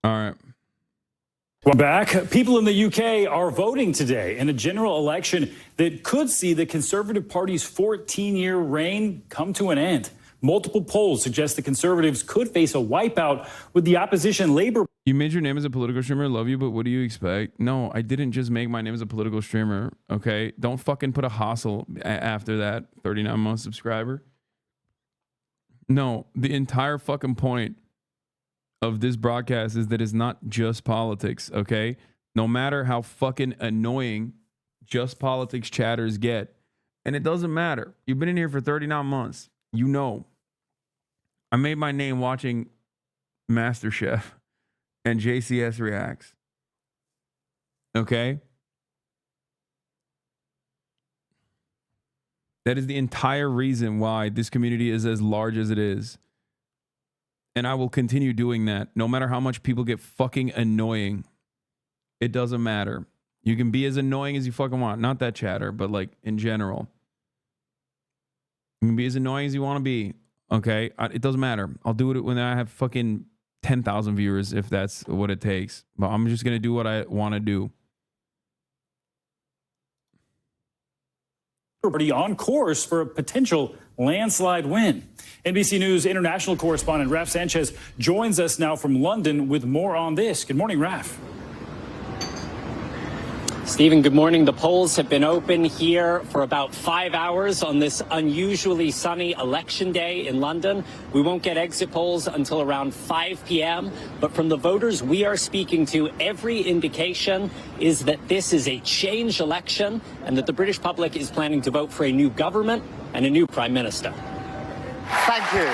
All right. Welcome back. People in the UK are voting today in a general election that could see the Conservative Party's 14-year reign come to an end. Multiple polls suggest the Conservatives could face a wipeout with the opposition Labour. You made your name as a political streamer. Love you, but what do you expect? No, I didn't just make my name as a political streamer. Okay, don't fucking put a hustle after that 39-month subscriber. No, the entire fucking point of this broadcast is that it's not just politics. Okay, no matter how fucking annoying just politics chatters get, and it doesn't matter. You've been in here for 39 months. You know, I made my name watching MasterChef and JCS Reacts. Okay? That is the entire reason why this community is as large as it is. And I will continue doing that no matter how much people get fucking annoying. It doesn't matter. You can be as annoying as you fucking want. Not that chatter, but like in general. You can be as annoying as you want to be. Okay? It doesn't matter. I'll do it when I have fucking 10,000 viewers if that's what it takes. But I'm just going to do what I want to do. Already on course for a potential landslide win. NBC News international correspondent Raf Sanchez joins us now from London with more on this. Good morning, Raf. Stephen, good morning. The polls have been open here for about 5 hours on this unusually sunny election day in London. We won't get exit polls until around 5 p.m. But from the voters we are speaking to, every indication is that this is a change election and that the British public is planning to vote for a new government and a new prime minister. Thank you.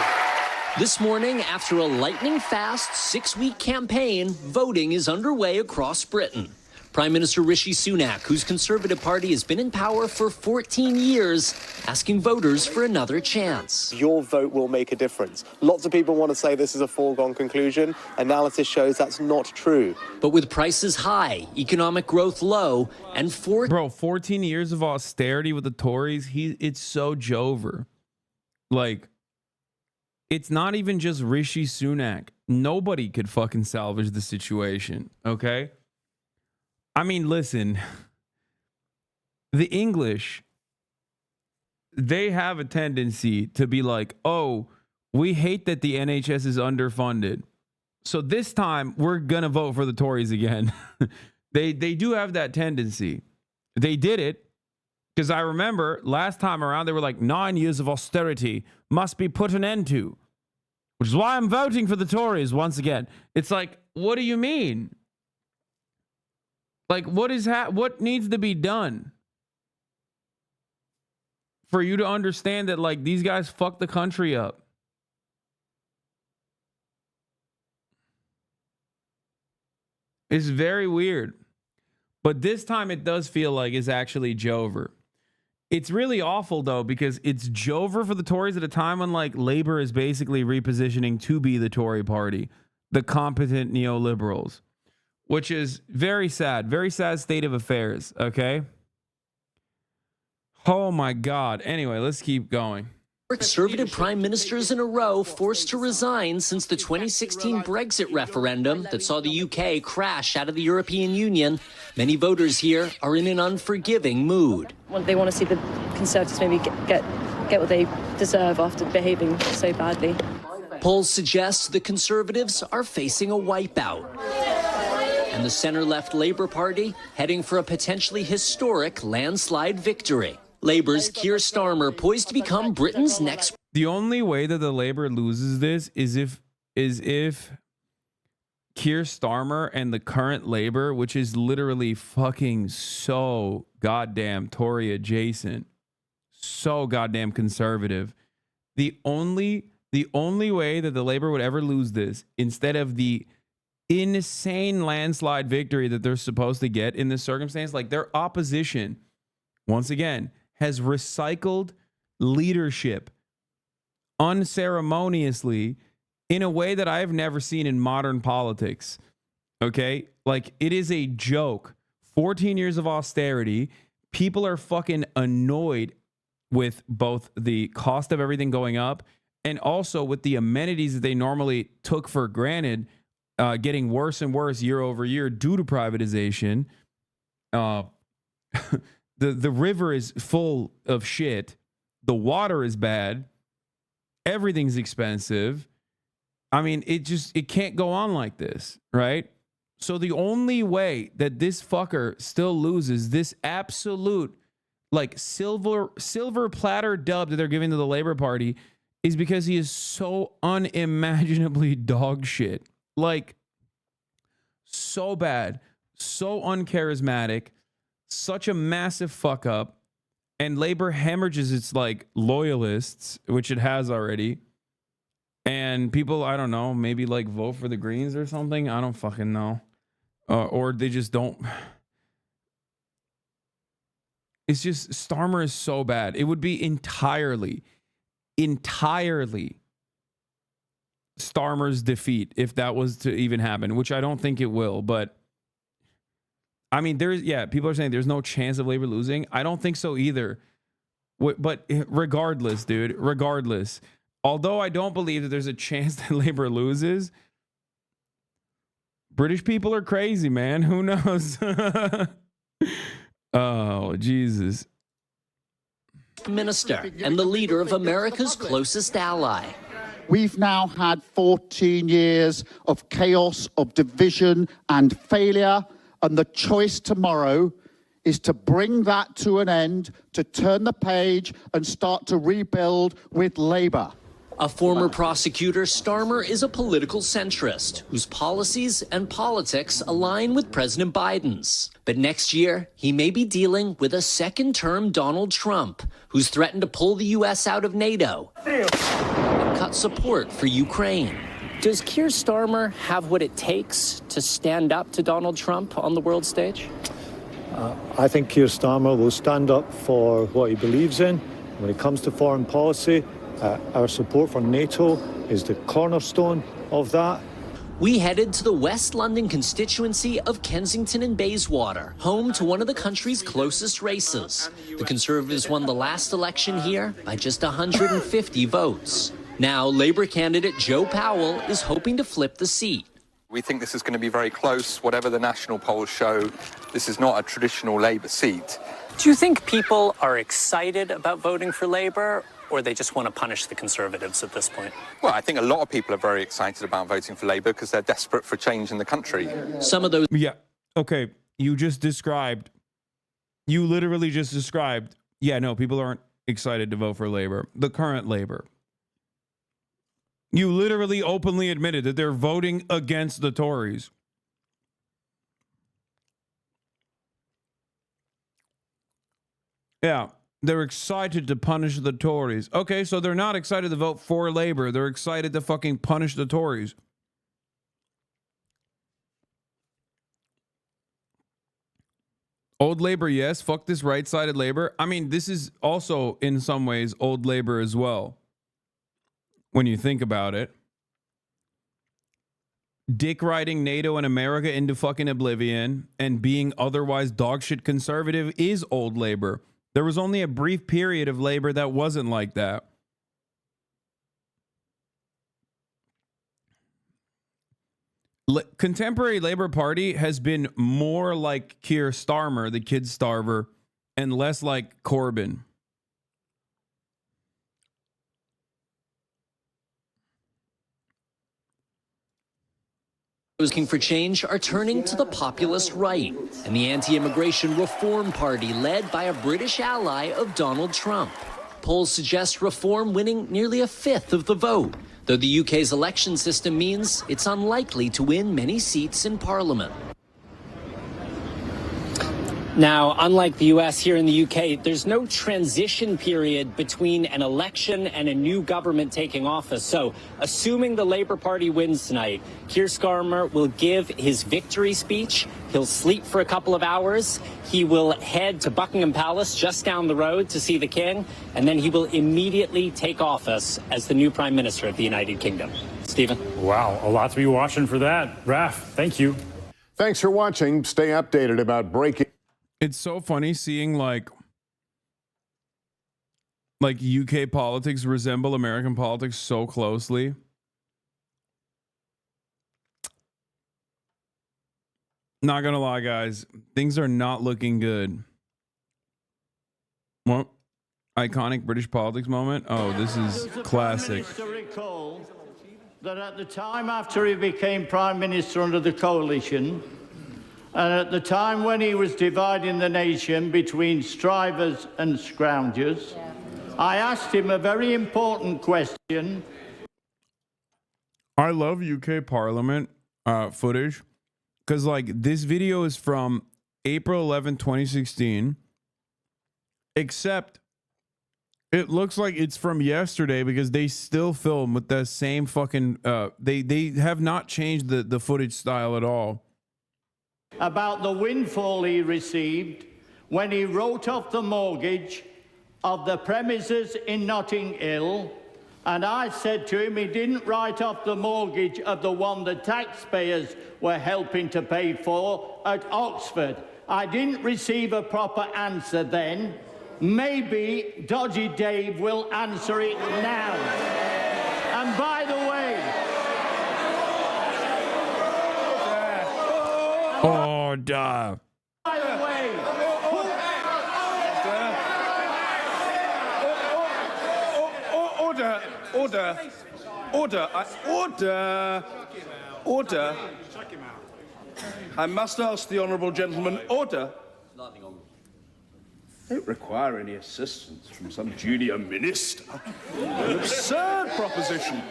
This morning, after a lightning-fast 6-week campaign, voting is underway across Britain. Prime Minister Rishi Sunak, whose Conservative Party has been in power for 14 years, asking voters for another chance. Your vote will make a difference. Lots of people want to say this is a foregone conclusion. Analysis shows that's not true. But with prices high, economic growth low, and 14 years of austerity with the Tories, it's so Jover. Like, it's not even just Rishi Sunak. Nobody could fucking salvage the situation, okay? I mean, listen, the English, they have a tendency to be like, oh, we hate that the NHS is underfunded. So this time we're going to vote for the Tories again. They do have that tendency. They did it because I remember last time around, they were like 9 years of austerity must be put an end to, which is why I'm voting for the Tories once again. It's like, what do you mean? Like, what needs to be done for you to understand that, like, these guys fucked the country up? It's very weird. But this time it does feel like it's actually Jover. It's really awful, though, because it's Jover for the Tories at a time when, like, Labour is basically repositioning to be the Tory party, the competent neoliberals. Which is very sad state of affairs, okay? Oh my God. Anyway, let's keep going. Conservative prime ministers in a row forced to resign since the 2016 Brexit referendum that saw the UK crash out of the European Union. Many voters here are in an unforgiving mood. They want to see the Conservatives maybe get what they deserve after behaving so badly. Polls suggest the Conservatives are facing a wipeout. And the center-left Labour Party heading for a potentially historic landslide victory. Labour's Keir Starmer poised to become Britain's next. The only way that the Labour loses this is if Keir Starmer and the current Labour, which is literally fucking so goddamn Tory adjacent, so goddamn conservative. The only way that the Labour would ever lose this, instead of the insane landslide victory that they're supposed to get in this circumstance, like their opposition, once again, has recycled leadership unceremoniously in a way that I have never seen in modern politics. Okay? Like, it is a joke. 14 years of austerity. People are fucking annoyed with both the cost of everything going up and also with the amenities that they normally took for granted getting worse and worse year over year due to privatization. The river is full of shit. The water is bad. Everything's expensive. I mean, it can't go on like this, right? So the only way that this fucker still loses this absolute like silver platter dub that they're giving to the Labor Party is because he is so unimaginably dog shit. Like, so bad, so uncharismatic, such a massive fuck up. And Labor hemorrhages its like loyalists, which it has already. And people, I don't know, maybe like vote for the Greens or something. I don't fucking know. Or they just don't. It's just, Starmer is so bad. It would be entirely Starmer's defeat if that was to even happen, which I don't think it will. But I mean, people are saying there's no chance of Labor losing. I don't think so either. But regardless, dude, although I don't believe that there's a chance that Labor loses, British people are crazy, man. Who knows? Oh, Jesus. Minister and the leader of America's closest ally. We've now had 14 years of chaos, of division and failure, and the choice tomorrow is to bring that to an end, to turn the page and start to rebuild with Labour. A former prosecutor, Starmer is a political centrist whose policies and politics align with President Biden's. But next year, he may be dealing with a second-term Donald Trump, who's threatened to pull the U.S. out of NATO and cut support for Ukraine. Does Keir Starmer have what it takes to stand up to Donald Trump on the world stage? I think Keir Starmer will stand up for what he believes in. When it comes to foreign policy, our support for NATO is the cornerstone of that. We headed to the West London constituency of Kensington and Bayswater, home to one of the country's closest races. The Conservatives won the last election here by just 150 votes. Now, Labour candidate Joe Powell is hoping to flip the seat. We think this is going to be very close. Whatever the national polls show, this is not a traditional Labour seat. Do you think people are excited about voting for Labour, or they just want to punish the Conservatives at this point? Well, I think a lot of people are very excited about voting for Labour because they're desperate for change in the country. Some of those... Yeah. Okay. You literally just described, yeah, no, people aren't excited to vote for Labour. The current Labour. You literally openly admitted that they're voting against the Tories. Yeah, they're excited to punish the Tories. Okay, so they're not excited to vote for Labour. They're excited to fucking punish the Tories. Old Labour, yes. Fuck this right-sided Labour. I mean, this is also, in some ways, old Labour as well. When you think about it. Dick riding NATO and America into fucking oblivion and being otherwise dogshit conservative is old Labour. There was only a brief period of Labour that wasn't like that. Contemporary Labour Party has been more like Keir Starmer, the kid starver, and less like Corbyn. Looking for change are turning to the populist right and the anti-immigration Reform Party led by a British ally of Donald Trump. Polls suggest Reform winning nearly a fifth of the vote, though the UK's election system means it's unlikely to win many seats in Parliament. Now, unlike the U.S., here in the UK, there's no transition period between an election and a new government taking office. So, assuming the Labour Party wins tonight, Keir Starmer will give his victory speech. He'll sleep for a couple of hours. He will head to Buckingham Palace just down the road to see the King, and then he will immediately take office as the new Prime Minister of the United Kingdom. Stephen? Wow, a lot to be watching for that. Raph, thank you. Thanks for watching. Stay updated about breaking. It's so funny seeing like UK politics resemble American politics so closely. Not gonna lie, guys. Things are not looking good. Well, iconic British politics moment. Oh, this is classic. To recall that at the time after he became Prime Minister under the coalition, and at the time when he was dividing the nation between strivers and scroungers, I asked him a very important question. I love UK Parliament footage because, like, this video is from April 11, 2016, except it looks like it's from yesterday because they still film with the same fucking they have not changed the footage style at all. About the windfall he received when he wrote off the mortgage of the premises in Notting Hill, and I said to him he didn't write off the mortgage of the one the taxpayers were helping to pay for at Oxford. I didn't receive a proper answer then. Maybe Dodgy Dave will answer it now. And by the way... Order. By the way... Order. I must ask the honourable gentleman, order. Don't require any assistance from some junior minister. An absurd proposition.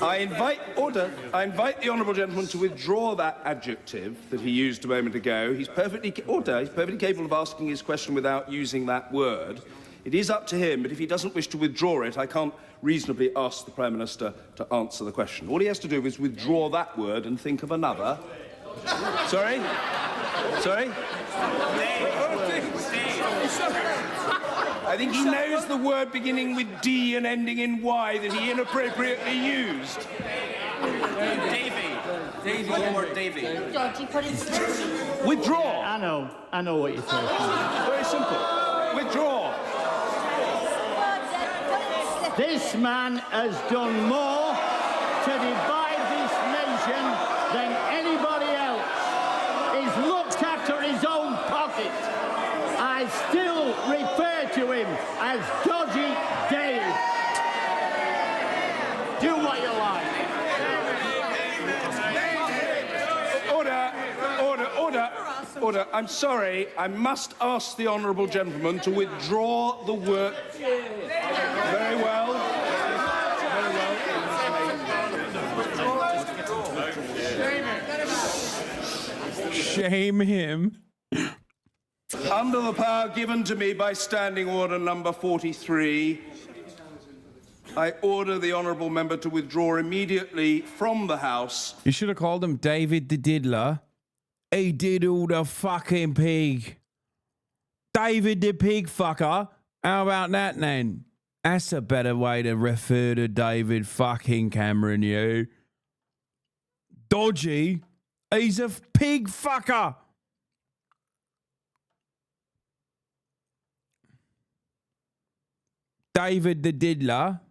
I invite the honourable gentleman to withdraw that adjective that he used a moment ago. He's perfectly capable of asking his question without using that word. It is up to him, but if he doesn't wish to withdraw it, I can't reasonably ask the Prime Minister to answer the question. All he has to do is withdraw that word and think of another. Sorry? I think he knows the word beginning with D and ending in Y that he inappropriately used. Davey, or Davey. Withdraw. I know what you're talking about. Very simple. Withdraw. This man has done more to divide this nation than anybody else. He's looked after his own pocket. I still refer to him as Dodgy Dave. Do what you like. Order. I'm sorry. I must ask the honourable gentleman to withdraw the word. Very well. Shame him. Under the power given to me by Standing Order number 43, I order the honourable member to withdraw immediately from the House. You should have called him David the Diddler. He diddled a fucking pig. David the pig fucker. How about that then? That's a better way to refer to David fucking Cameron, you. Dodgy. He's a pig fucker. David the Diddler.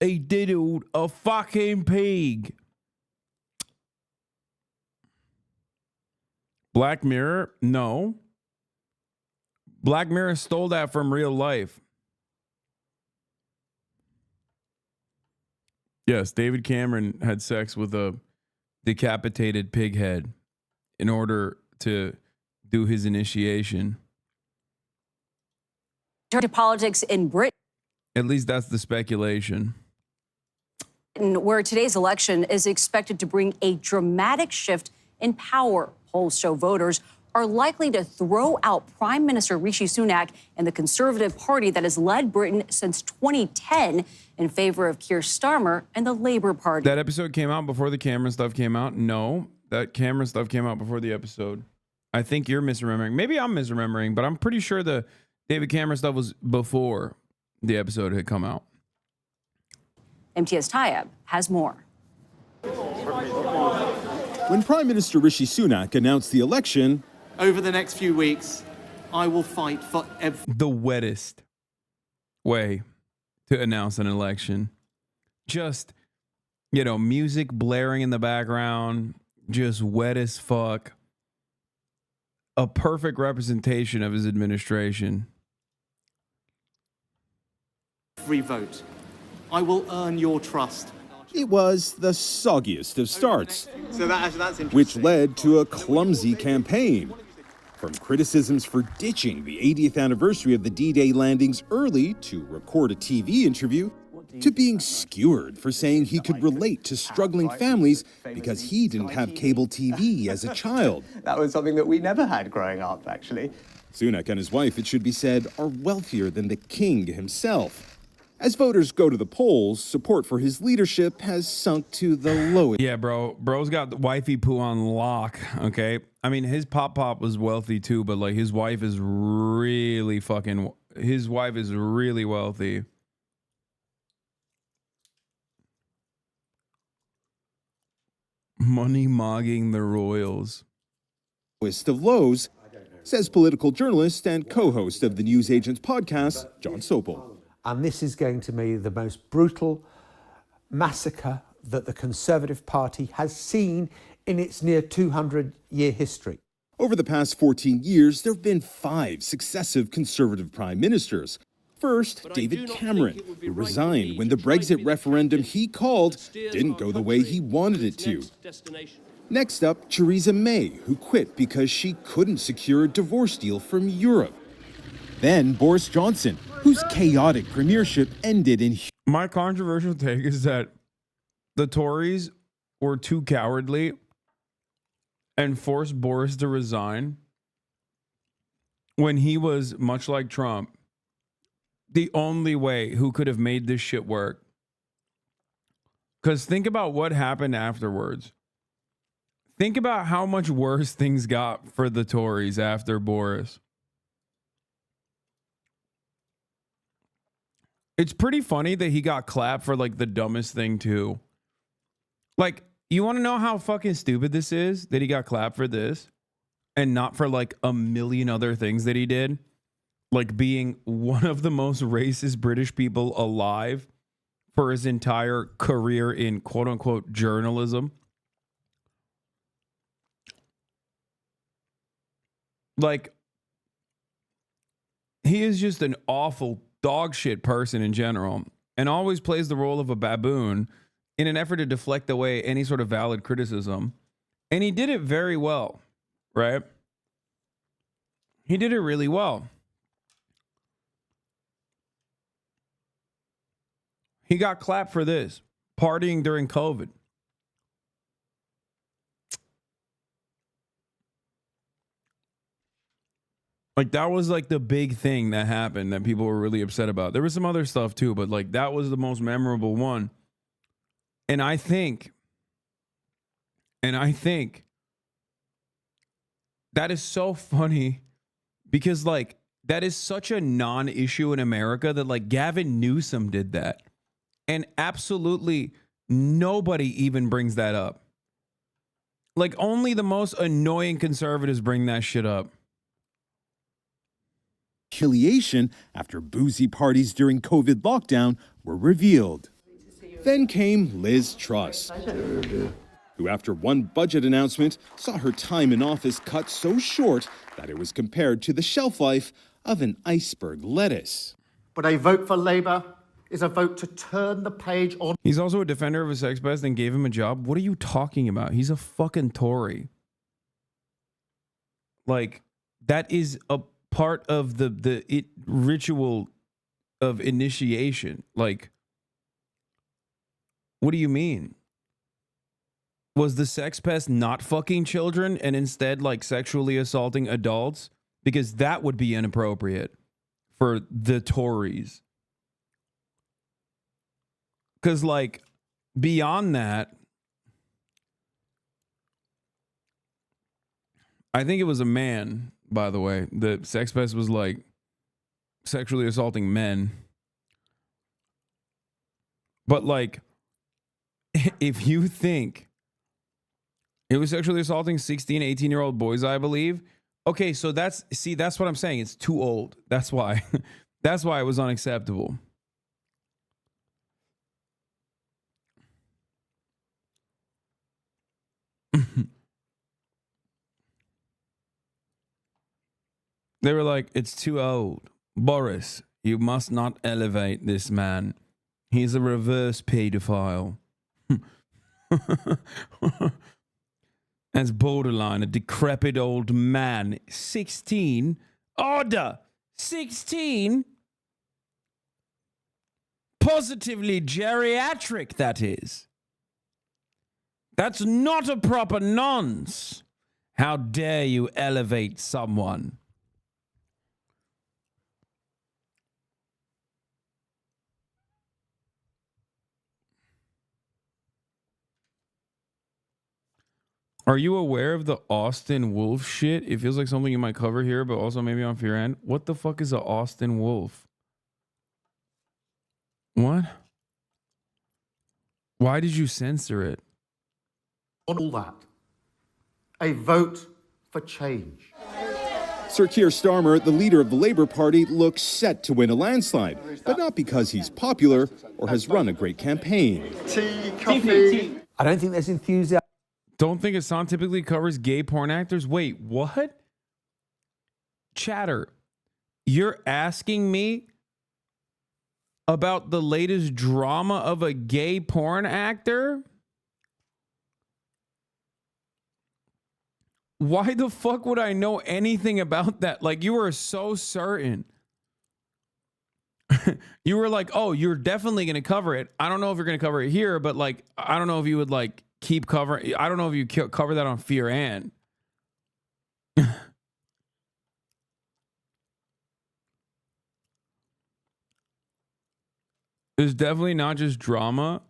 He diddled a fucking pig. Black Mirror? No. Black Mirror stole that from real life. Yes, David Cameron had sex with a decapitated pig head in order to do his initiation. Turn to politics in Britain. At least that's the speculation. Where today's election is expected to bring a dramatic shift in power. Polls show voters are likely to throw out Prime Minister Rishi Sunak and the Conservative Party that has led Britain since 2010 in favor of Keir Starmer and the Labour Party. That episode came out before the Cameron stuff came out. No, that Cameron stuff came out before the episode. I think you're misremembering. Maybe I'm misremembering, but I'm pretty sure the David Cameron stuff was before the episode had come out. MTS Tayeb has more. When Prime Minister Rishi Sunak announced the election, over the next few weeks, I will fight for the wettest way to announce an election. Just, music blaring in the background, just wet as fuck. a perfect representation of his administration. Every vote. I will earn your trust. It was the soggiest of starts, So that's interesting. which led to a clumsy campaign. From criticisms for ditching the 80th anniversary of the D-Day landings early to record a TV interview, to being skewered for saying he could relate to struggling families because he didn't have cable TV as a child. That was something that we never had growing up, actually. Sunak and his wife, it should be said, are wealthier than the king himself. As voters go to the polls, support for his leadership has sunk to the lowest. Yeah, bro. Bro's got the wifey poo on lock, okay? I mean, his pop was wealthy too, but like his wife is really wealthy. Money mogging the royals. Lowest of lows, says political journalist and co-host of the News Agents podcast, John Sopel. And this is going to be the most brutal massacre that the Conservative Party has seen in its near 200-year history. Over the past 14 years, there have been 5 successive Conservative prime ministers. First, David Cameron, who resigned when the Brexit referendum he called didn't go the way he wanted it to. Next up, Theresa May, who quit because she couldn't secure a divorce deal from Europe. Then Boris Johnson, whose chaotic premiership ended in... My controversial take is that the Tories were too cowardly and forced Boris to resign when he was, much like Trump, the only way who could have made this shit work. Because think about what happened afterwards. Think about how much worse things got for the Tories after Boris. It's pretty funny that he got clapped for like the dumbest thing too. Like, you want to know how fucking stupid this is? That he got clapped for this and not for like a million other things that he did? Like being one of the most racist British people alive for his entire career in quote unquote journalism. Like, he is just an awful dog shit person in general and always plays the role of a baboon in an effort to deflect away any sort of valid criticism. And he did it very well, right? He did it really well. He got clapped for this, partying during COVID. Like, that was like the big thing that happened that people were really upset about. There was some other stuff too, but like that was the most memorable one. And I think that is so funny because like that is such a non-issue in America that like Gavin Newsom did that. And absolutely nobody even brings that up. Like only the most annoying conservatives bring that shit up. Humiliation after boozy parties during COVID lockdown were revealed. Then came Liz Truss, who after one budget announcement saw her time in office cut so short that it was compared to the shelf life of an iceberg lettuce. But a vote for Labour is a vote to turn the page on. He's also a defender of a sex pest and gave him a job. What are you talking about? He's a fucking Tory. Like, that is a part of the ritual of initiation. Like, what do you mean? Was the sex pest not fucking children and instead like sexually assaulting adults? Because that would be inappropriate for the Tories. Because like beyond that, I think it was a man, by the way. The sex pest was like sexually assaulting men. But like, if you think it was sexually assaulting 16, 18-year-old boys, I believe. Okay, so that's what I'm saying. It's too old. That's why. That's why it was unacceptable. They were like, it's too old. Boris, you must not elevate this man. He's a reverse pedophile. That's borderline, a decrepit old man. 16. Order! 16? Positively geriatric, that is. That's not a proper nonce. How dare you elevate someone? Are you aware of the Austin Wolf shit? It feels like something you might cover here, but also maybe on Fear End. What the fuck is a Austin Wolf? What? Why did you censor it? On all that, a vote for change. Sir Keir Starmer, the leader of the Labour Party, looks set to win a landslide, but not because he's popular or has run a great campaign. Tea, coffee. I don't think there's enthusiasm. Don't think Hasan typically covers gay porn actors? Wait, what? Chatter, you're asking me about the latest drama of a gay porn actor? Why the fuck would I know anything about that? Like, you were so certain. You were like, oh, you're definitely going to cover it. I don't know if you're going to cover it here, but like, I don't know if you would like keep covering. I don't know if you cover that on Fear and. It's definitely not just drama.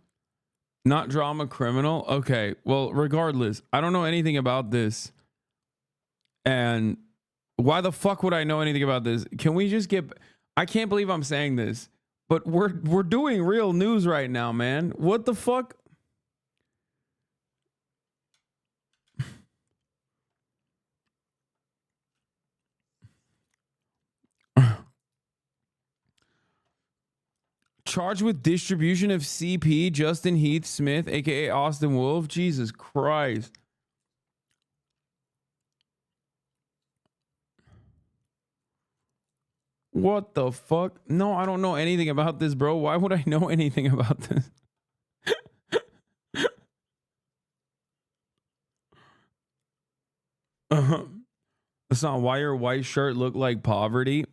Not drama criminal. Okay, well, regardless, I don't know anything about this. And why the fuck would I know anything about this? Can we just get... I can't believe I'm saying this, but we're doing real news right now, man. What the fuck? Charged with distribution of CP, Justin Heath Smith, aka Austin Wolf. Jesus Christ. What the fuck? No, I don't know anything about this, bro. Why would I know anything about this? That's not why your white shirt look like poverty.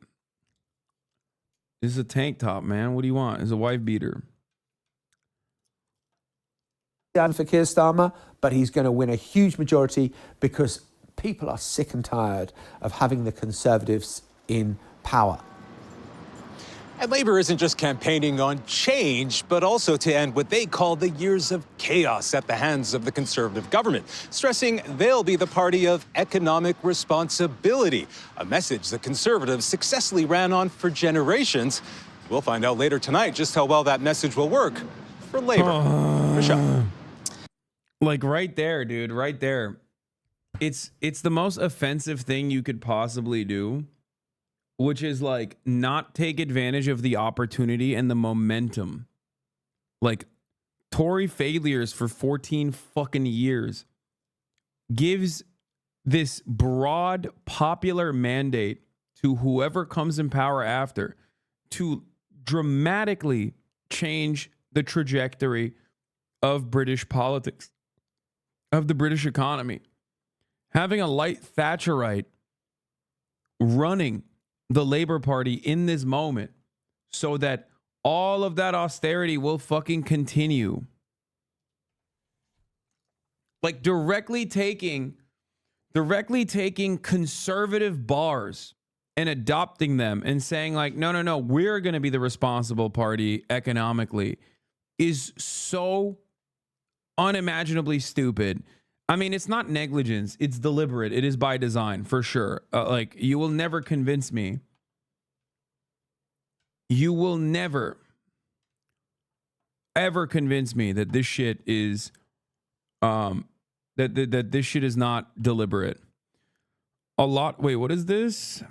This is a tank top, man. What do you want? It's a wife beater. For Keir Starmer, but he's going to win a huge majority because people are sick and tired of having the Conservatives in power. And Labour isn't just campaigning on change, but also to end what they call the years of chaos at the hands of the Conservative government, stressing they'll be the party of economic responsibility, a message the Conservatives successfully ran on for generations. We'll find out later tonight just how well that message will work for Labour. Michelle. Like right there, dude, right there. It's the most offensive thing you could possibly do. Which is like not take advantage of the opportunity and the momentum. Like Tory failures for 14 fucking years gives this broad popular mandate to whoever comes in power after to dramatically change the trajectory of British politics, of the British economy. Having a light Thatcherite running the Labour Party in this moment so that all of that austerity will fucking continue. Like directly taking conservative bars and adopting them and saying like, no, we're going to be the responsible party economically is so unimaginably stupid. I mean, it's not negligence. It's deliberate. It is by design, for sure. Like, you will never convince me. You will never, ever convince me that this shit is, that this shit is not deliberate. Wait, what is this?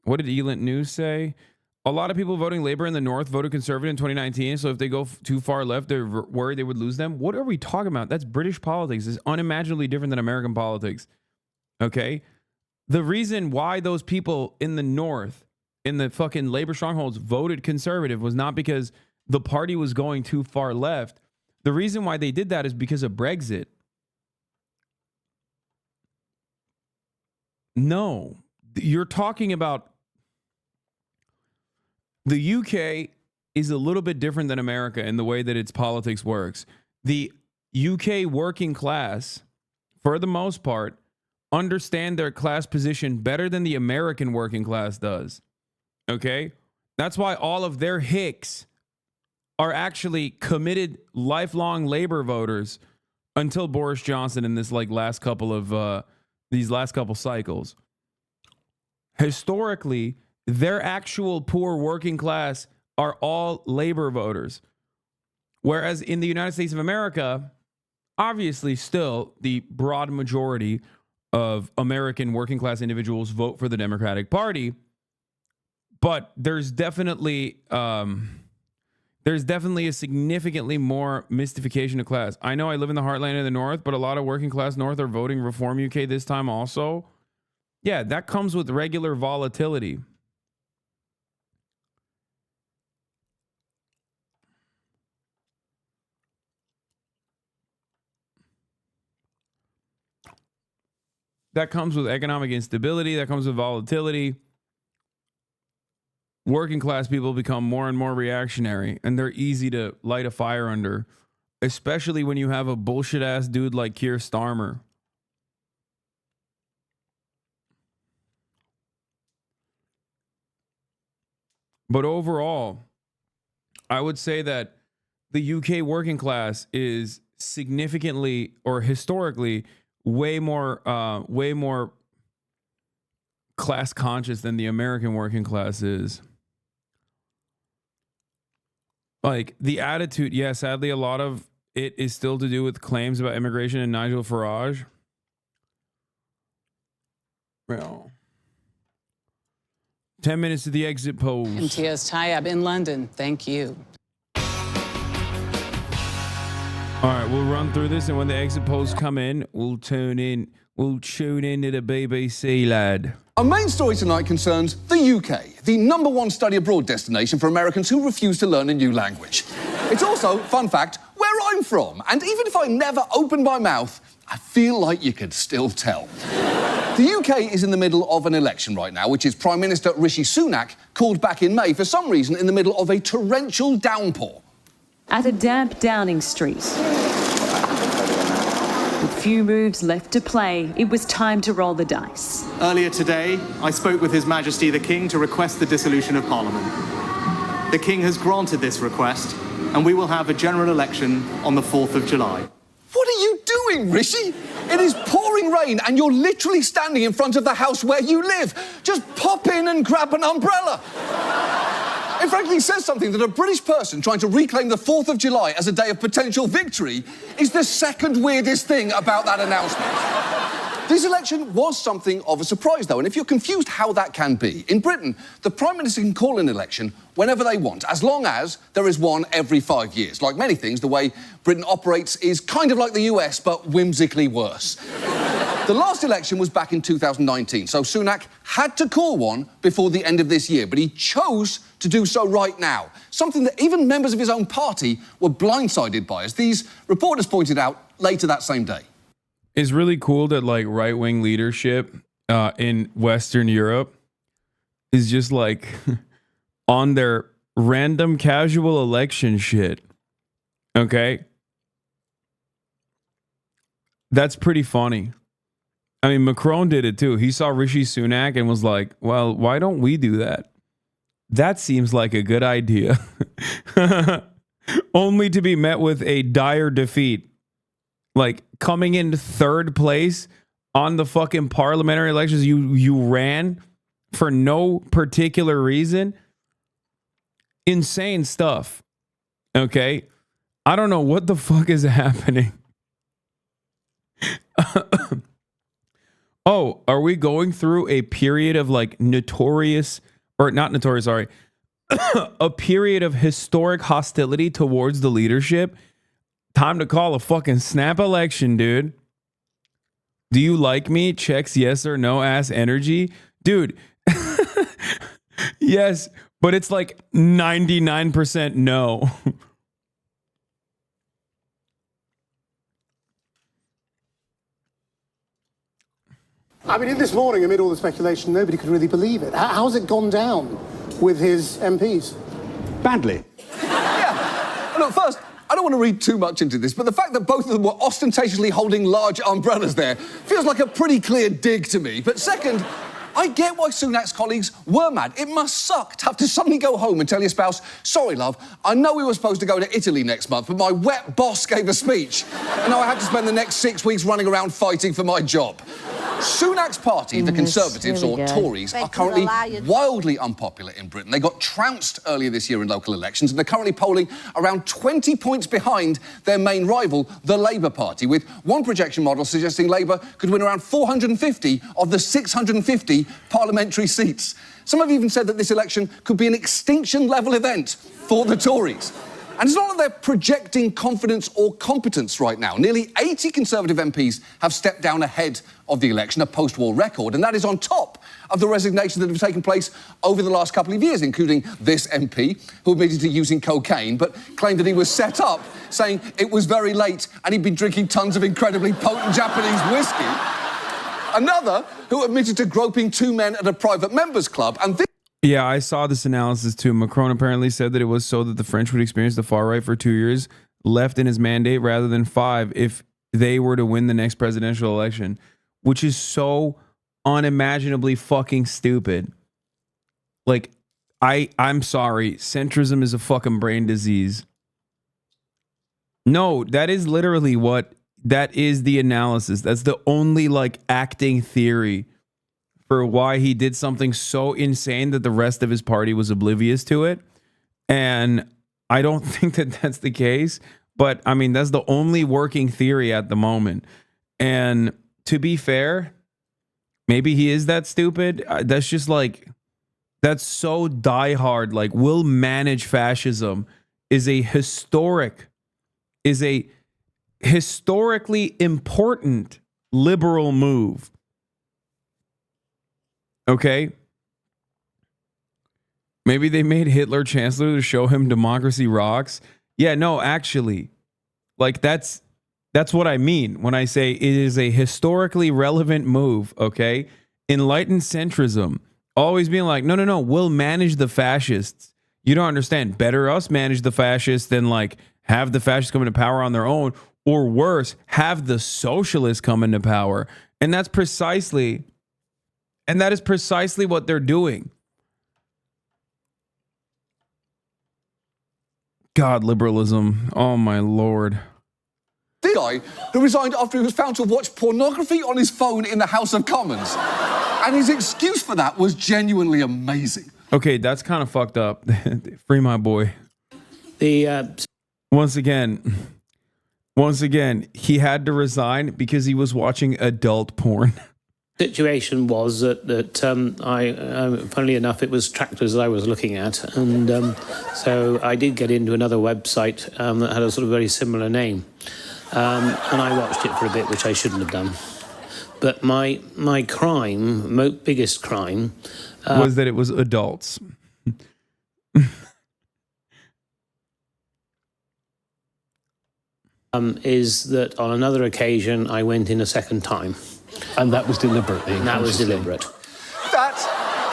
What did Elent News say? A lot of people voting Labour in the North voted Conservative in 2019, so if they go too far left, they're worried they would lose them. What are we talking about? That's British politics. It's unimaginably different than American politics. Okay? The reason why those people in the North, in the fucking labor strongholds, voted conservative was not because the party was going too far left. The reason why they did that is because of Brexit. No, you're talking about the UK is a little bit different than America in the way that its politics works. The UK working class, for the most part, understand their class position better than the American working class does. Okay? That's why all of their hicks are actually committed lifelong labor voters until Boris Johnson in this like last couple of these last couple cycles. Historically, their actual poor working class are all labor voters. Whereas in the United States of America, obviously still the broad majority of American working class individuals vote for the Democratic Party. But there's definitely a significantly more mystification of class. I know I live in the heartland of the North, but a lot of working class North are voting Reform UK this time also. Yeah, that comes with regular volatility. That comes with economic instability. That comes with volatility. Working class people become more and more reactionary, and they're easy to light a fire under, especially when you have a bullshit ass dude like Keir Starmer. But overall, I would say that the UK working class is significantly or historically way more class conscious than the American working class is. Like the attitude, yeah, sadly, a lot of it is still to do with claims about immigration and Nigel Farage. Well, 10 minutes to the exit polls. MTS Tayyab in London. Thank you. All right, we'll run through this, and when the exit polls come in, we'll tune in to the BBC, lad. Our main story tonight concerns the UK, the #1 study abroad destination for Americans who refuse to learn a new language. It's also, fun fact, where I'm from, and even if I never opened my mouth, I feel like you could still tell. The UK is in the middle of an election right now, which is Prime Minister Rishi Sunak called back in May for some reason in the middle of a torrential downpour. At a damp Downing Street. With few moves left to play, it was time to roll the dice. Earlier today, I spoke with His Majesty the King to request the dissolution of Parliament. The King has granted this request, and we will have a general election on the 4th of July. What are you doing, Rishi? It is pouring rain, and you're literally standing in front of the house where you live. Just pop in and grab an umbrella. It frankly says something that a British person trying to reclaim the 4th of July as a day of potential victory is the second weirdest thing about that announcement. This election was something of a surprise, though, and if you're confused how that can be, in Britain, the Prime Minister can call an election whenever they want, as long as there is one every 5 years. Like many things, the way Britain operates is kind of like the US, but whimsically worse. The last election was back in 2019, so Sunak had to call one before the end of this year, but he chose to do so right now, something that even members of his own party were blindsided by, as these reporters pointed out later that same day. It's really cool that like right-wing leadership in Western Europe is just like on their random casual election shit. Okay? That's pretty funny. I mean, Macron did it too. He saw Rishi Sunak and was like, well, why don't we do that? That seems like a good idea. Only to be met with a dire defeat. Like coming in third place on the fucking parliamentary elections you ran for no particular reason. Insane stuff. Okay? I don't know what the fuck is happening. Oh, are we going through a period of like notorious, or not notorious, sorry, a period of historic hostility towards the leadership? Time to call a fucking snap election, dude. Do you like me? Checks yes or no ass energy. Dude, yes, but it's like 99% no. I mean, this morning, amid all the speculation, nobody could really believe it. How's it gone down with his MPs? Badly. Yeah. Look, first, I don't want to read too much into this, but the fact that both of them were ostentatiously holding large umbrellas there feels like a pretty clear dig to me. But second, I get why Sunak's colleagues were mad. It must suck to have to suddenly go home and tell your spouse, sorry, love, I know we were supposed to go to Italy next month, but my wet boss gave a speech, and now I have to spend the next 6 weeks running around fighting for my job. Sunak's party, the Conservatives, or Tories, are currently wildly unpopular in Britain. They got trounced earlier this year in local elections, and they're currently polling around 20 points behind their main rival, the Labour Party, with one projection model suggesting Labour could win around 450 of the 650 parliamentary seats. Some have even said that this election could be an extinction-level event for the Tories. And it's not that they're projecting confidence or competence right now. Nearly 80 Conservative MPs have stepped down ahead of the election, a post-war record, and that is on top of the resignations that have taken place over the last couple of years, including this MP, who admitted to using cocaine, but claimed that he was set up, saying it was very late and he'd been drinking tons of incredibly potent Japanese whiskey. Another who admitted to groping two men at a private members club, and this... Yeah, I saw this analysis too. Macron apparently said that it was so that the French would experience the far right for 2 years left in his mandate rather than 5 if they were to win the next presidential election, which is so unimaginably fucking stupid. Like, I'm sorry. Centrism is a fucking brain disease. No, that is literally that is the analysis. That's the only like acting theory for why he did something so insane that the rest of his party was oblivious to it. And I don't think that that's the case, but I mean, that's the only working theory at the moment. And to be fair, maybe he is that stupid. That's just like, that's so diehard. Like, we'll manage fascism is a historically important liberal move. Okay. Maybe they made Hitler chancellor to show him democracy rocks. Yeah, no, actually, like that's what I mean when I say it is a historically relevant move. Okay. Enlightened centrism, always being like, no, we'll manage the fascists. You don't understand. Better us manage the fascists than like have the fascists come into power on their own, or worse, have the socialists come into power. And that is precisely what they're doing. God, liberalism. Oh, my Lord. This guy who resigned after he was found to watch pornography on his phone in the House of Commons. And his excuse for that was genuinely amazing. Okay, that's kind of fucked up. Free my boy. Once again, he had to resign because he was watching adult porn. Situation was that funnily enough, it was tractors that I was looking at, and so I did get into another website that had a sort of very similar name, and I watched it for a bit, which I shouldn't have done. But my biggest crime, was that it was adults. Is that on another occasion I went in a second time. And that was deliberately? That was deliberate. That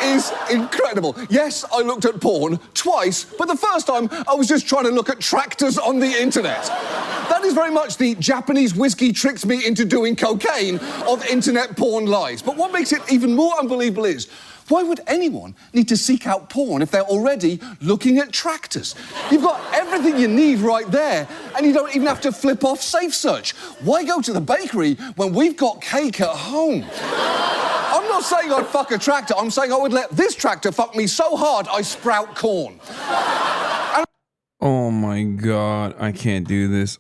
is incredible. Yes, I looked at porn twice, but the first time I was just trying to look at tractors on the internet. That is very much the Japanese whiskey tricks me into doing cocaine of internet porn lies. But what makes it even more unbelievable is, why would anyone need to seek out porn if they're already looking at tractors? You've got everything you need right there, and you don't even have to flip off Safe Search. Why go to the bakery when we've got cake at home? I'm not saying I'd fuck a tractor. I'm saying I would let this tractor fuck me so hard I sprout corn. Oh my God, I can't do this.